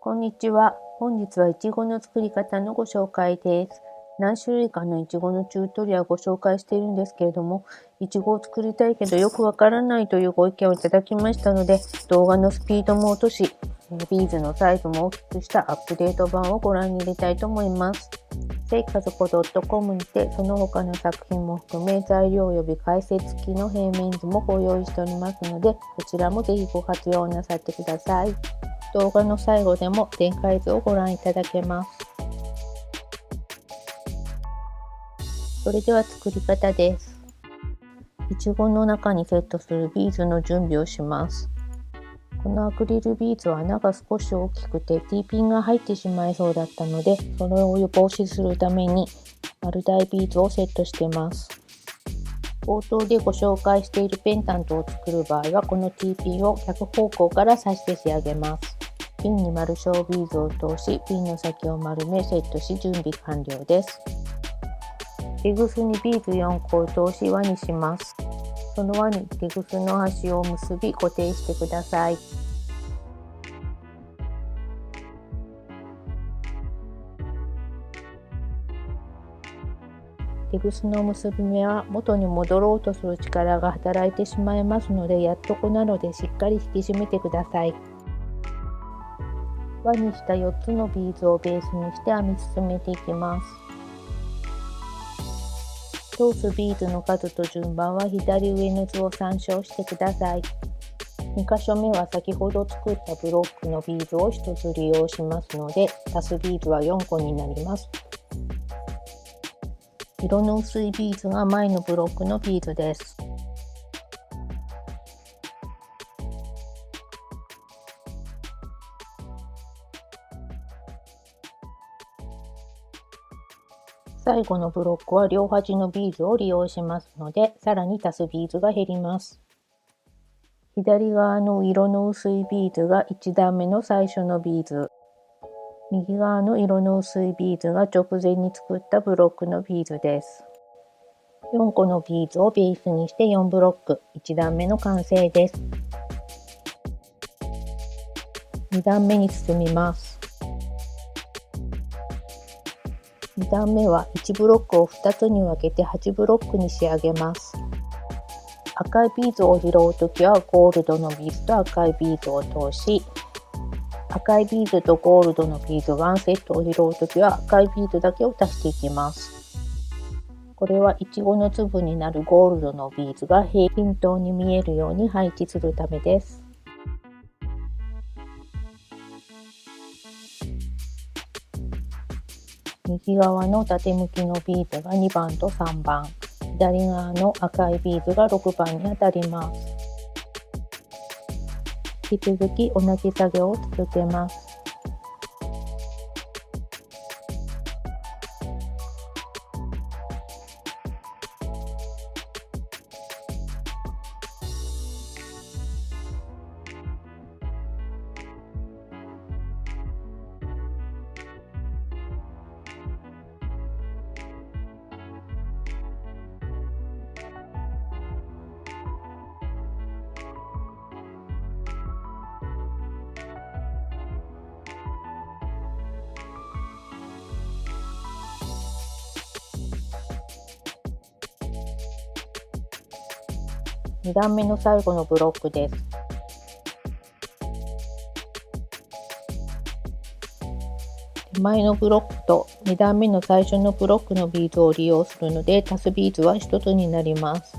こんにちは。本日はいちごの作り方のご紹介です。何種類かのいちごのチュートリアルをご紹介しているんですけれども、いちごを作りたいけどよくわからないというご意見をいただきましたので、動画のスピードも落とし、ビーズのサイズも大きくしたアップデート版をご覧に入れたいと思います。せいかぞこ .com にてその他の作品も含め材料及び解説付きの平面図もご用意しておりますので、こちらもぜひご活用なさってください。動画の最後でも展開図をご覧いただけます。それでは作り方です。いちごの中にセットするビーズの準備をします。このアクリルビーズは穴が少し大きくて T ピンが入ってしまいそうだったので、それを防止するために丸大ビーズをセットしています。冒頭でご紹介しているペンダントを作る場合は、この T ピンを逆方向から刺して仕上げます。ピンに丸小ビーズを通し、ピンの先を丸めセットし準備完了です。テグスにビーズ4個を通し輪にします。その輪にテグスの端を結び固定してください。テグスの結び目は元に戻ろうとする力が働いてしまいますので、やっとこなのでしっかり引き締めてください。輪にした4つのビーズをベースにして編み進めていきます。通すビーズの数と順番は左上の図を参照してください。2箇所目は先ほど作ったブロックのビーズを1つ利用しますので、足すビーズは4個になります。色の薄いビーズが前のブロックのビーズです。最後のブロックは両端のビーズを利用しますので、さらに足すビーズが減ります。左側の色の薄いビーズが1段目の最初のビーズ。右側の色の薄いビーズが直前に作ったブロックのビーズです。4個のビーズをベースにして4ブロック、1段目の完成です。2段目に進みます。2段目は1ブロックを2つに分けて8ブロックに仕上げます。赤いビーズを拾うときはゴールドのビーズと赤いビーズを通し、赤いビーズとゴールドのビーズ1セットを拾うときは赤いビーズだけを足していきます。これはいちごの粒になるゴールドのビーズが平均等に見えるように配置するためです。右側の縦向きのビーズが2番と3番、左側の赤いビーズが6番に当たります。引き続き同じ作業を続けます。2段目の最後のブロックです。手前のブロックと2段目の最初のブロックのビーズを利用するので、足すビーズは1つになります。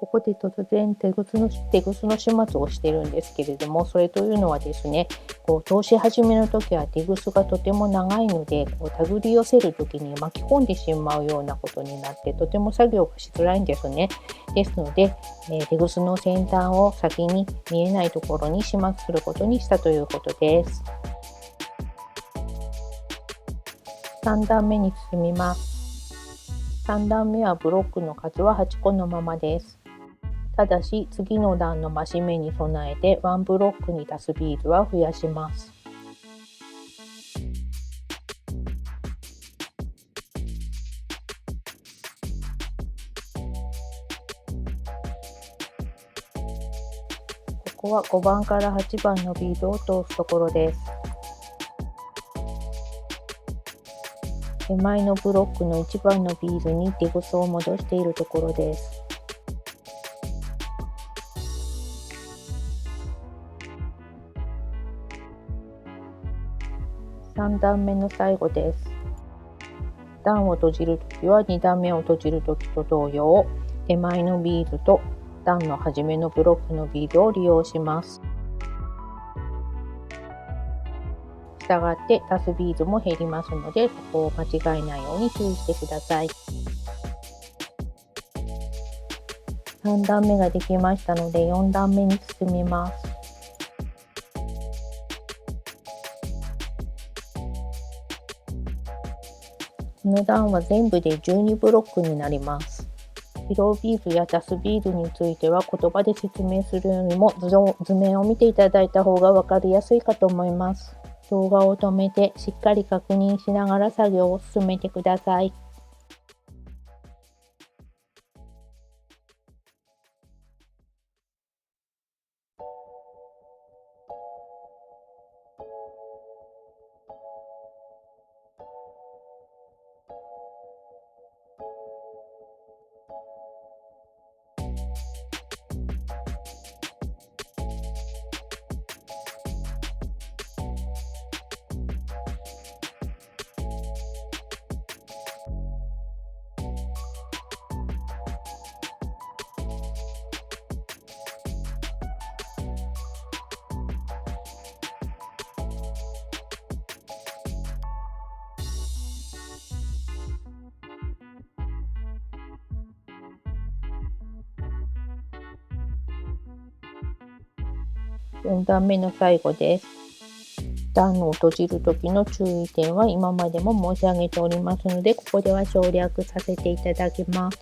ここで突然テグスの始末をしているんですけれども、それというのはですね、通し始めの時はテグスがとても長いので、手繰り寄せる時に巻き込んでしまうようなことになって、とても作業がしづらいんですね。ですので、テグスの先端を先に見えないところに始末することにしたということです。3段目に進みます。3段目はブロックの数は8個のままです。ただし次の段の増し目に備えてワンブロックに足すビーズは増やします。ここは5番から8番のビーズを通すところです。手前のブロックの1番のビーズにテグスを戻しているところです。3段目の最後です。段を閉じるときは2段目を閉じるときと同様、手前のビーズと段の初めのブロックのビーズを利用します。したがって足すビーズも減りますので、そこを間違えないように注意してください。3段目ができましたので4段目に進みます。この段は全部で12ブロックになります。フィロービーズや足すビーズについては言葉で説明するよりも図面を見ていただいた方が分かりやすいかと思います。動画を止めてしっかり確認しながら作業を進めてください。4段目の最後です。段を閉じる時の注意点は今までも申し上げておりますので、ここでは省略させていただきます。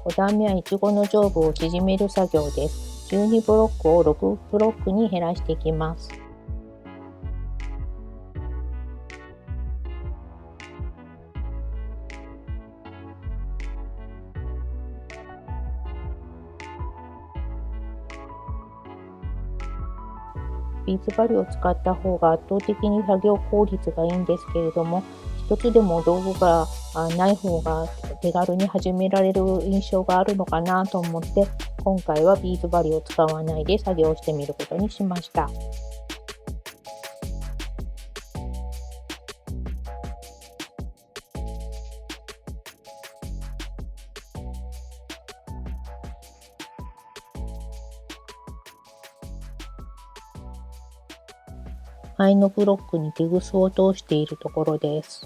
5段目はいちごの上部を縮める作業です。12ブロックを6ブロックに減らしていきます。ビーズ針を使った方が圧倒的に作業効率がいいんですけれども、一つでも道具がない方が手軽に始められる印象があるのかなと思って、今回はビーズ針を使わないで作業してみることにしました。前のブロックにテグスを通しているところです。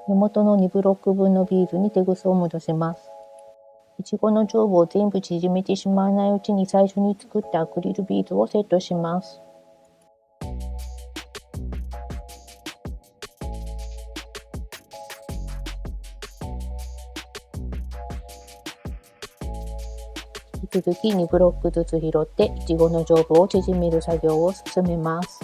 根元の2ブロック分のビーズにテグスを戻します。いちごの上部を全部縮めてしまわないうちに最初に作ったアクリルビーズをセットします。引き続き2ブロックずつ拾っていちごの上部を縮める作業を進めます。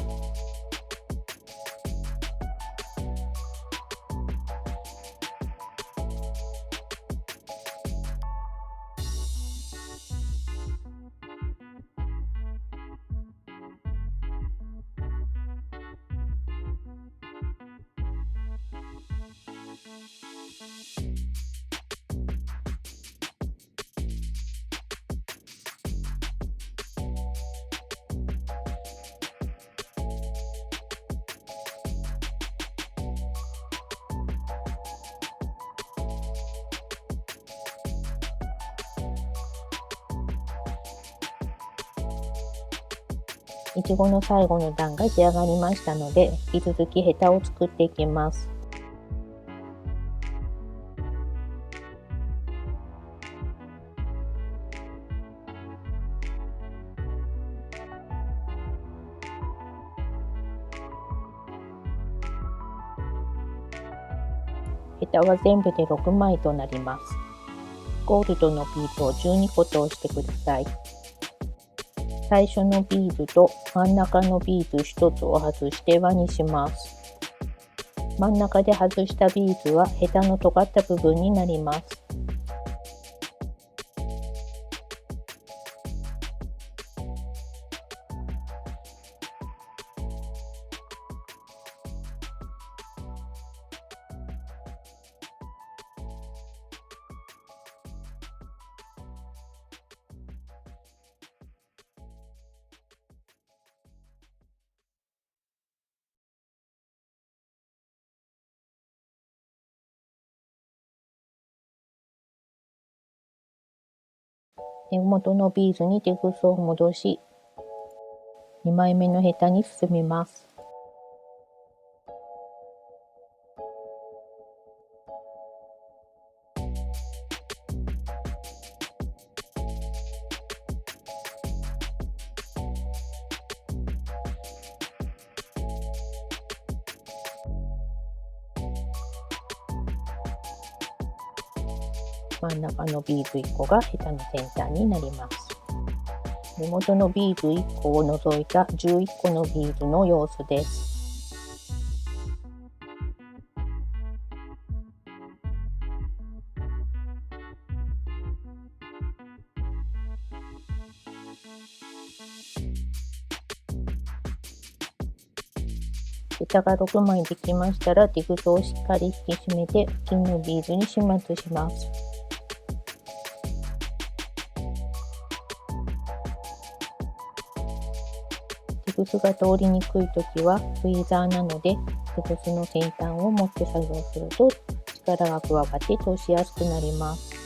いちごの最後の段が仕上がりましたので、引き続きヘタを作っていきます。ヘタは全部で6枚となります。ゴールドのビーズを12個通してください。最初のビーズと真ん中のビーズ1つを外して輪にします。真ん中で外したビーズはヘタの尖った部分になります。根元のビーズにテグスを戻し、2枚目のヘタに進みます。真ん中のビーズ1個がヘタの先端になります。根元のビーズ1個を除いた11個のビーズの様子です。ヘタが6枚できましたら、テグスをしっかり引き締めて付近のビーズに始末します。テグスが通りにくいときはツイザーなので、テグスの先端を持って作業すると力が加わって通しやすくなります。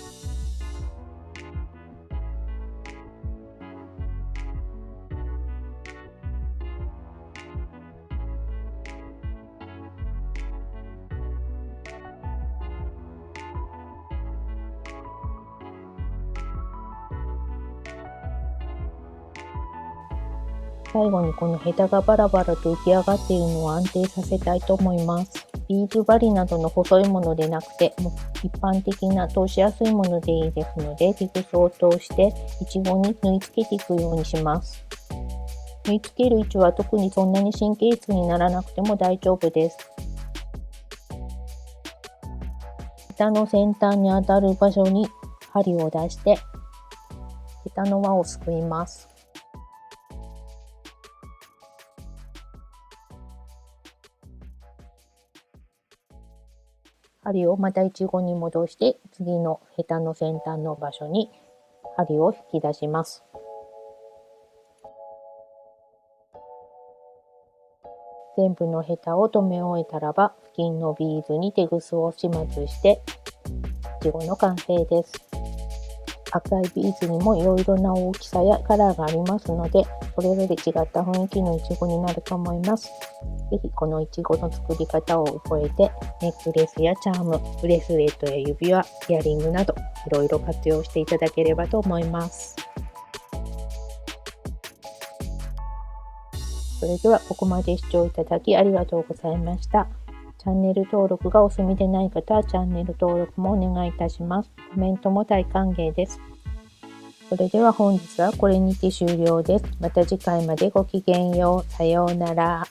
最後にこのヘタがバラバラと浮き上がっているのを安定させたいと思います。ビーズ針などの細いものでなくて、一般的な通しやすいものでいいですので、テグスを通していちごに縫い付けていくようにします。縫い付ける位置は特にそんなに神経質にならなくても大丈夫です。ヘタの先端に当たる場所に針を出して、ヘタの輪をすくいます。針をまたいちごに戻して、次のヘタの先端の場所に針を引き出します。全部のヘタを留め終えたらば、付近のビーズにテグスを始末して、いちごの完成です。赤いビーズにもいろいろな大きさやカラーがありますので、それぞれ違った雰囲気のいちごになると思います。ぜひこのいちごの作り方を覚えて、ネックレスやチャーム、ブレスレットや指輪、イヤリングなどいろいろ活用していただければと思います。それではここまで視聴いただきありがとうございました。チャンネル登録がお済みでない方はチャンネル登録もお願いいたします。コメントも大歓迎です。それでは本日はこれにて終了です。また次回までごきげんよう。さようなら。